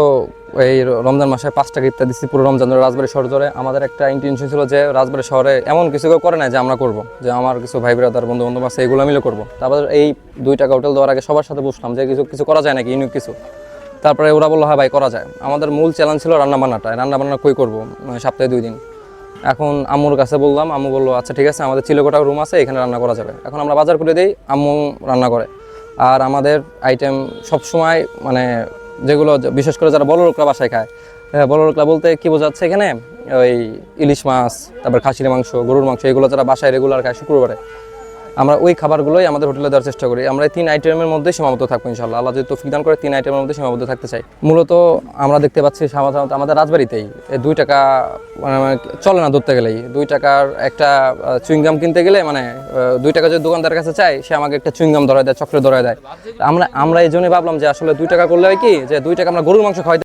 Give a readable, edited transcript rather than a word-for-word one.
তো এই রমজান মাসে 5 টাকা ইফতার দিচ্ছি পুরো রমজান ধরে রাজবাড়ী শহর ধরে। আমাদের একটা ইন্টেনশন ছিল যে রাজবাড়ী শহরে এমন কিছু কেউ করে না যে আমরা করব, যে আমার কিছু ভাই ব্রাদার বন্ধু বান্ধব আছে এগুলো মিলে করবো। তারপর এই 2 টাকা হোটেল দেওয়ার আগে সবার সাথে বসলাম যে কিছু করা যায় নাকি, ইউনিক কিছু। তারপরে ওরা বললো হ্যাঁ ভাই করা যায়। আমাদের মূল চ্যালেঞ্জ ছিল রান্নাবান্না কই করবো, মানে সপ্তাহে 2 দিন। এখন আম্মুর কাছে বললাম, আম্মু বললো আচ্ছা ঠিক আছে, আমাদের চিলেকোঠা রুম আছে, এখানে রান্না করা যাবে। এখন আমরা বাজার করে দিই, আম্মু রান্না করে। আর আমাদের আইটেম সবসময় মানে যেগুলো বিশেষ করে যারা বড় লোকরা বাসায় খায়, বড় লোকরা বলতে কি বোঝাচ্ছে এখানে, ওই ইলিশ মাছ, তারপর খাসির মাংস, গরুর মাংস, এগুলো যারা বাসায় রেগুলার খায় শুক্রবারে, আমরা ওই খাবারগুলোই আমাদের হোটেলে দেওয়ার চেষ্টা করি। আমরা এই 3 আইটেমের মধ্যে সীমাবদ্ধ থাকবো ইনশাআল্লাহ। আল্লাহ যদি তৌফিক দান করে 3 আইটেমের মধ্যে সীমাবদ্ধ থাকতে চাই। মূলত আমরা দেখতে পাচ্ছি সাধারণত আমাদের রাজবাড়িতেই 2 টাকা মানে চলে না ধরতে গেলেই। 2 টাকার একটা চুইংগাম কিনতে গেলে মানে 2 টাকা যদি দোকানদারের কাছে চাই, সে আমাকে একটা চুইংগাম ধরায় দেয়, চকলেট ধরায় দেয়। আমরা এই জন্যই ভাবলাম যে আসলে 2 টাকা করলে হয় কি, যে 2 টাকা আমরা গরুর মাংস খাওয়াই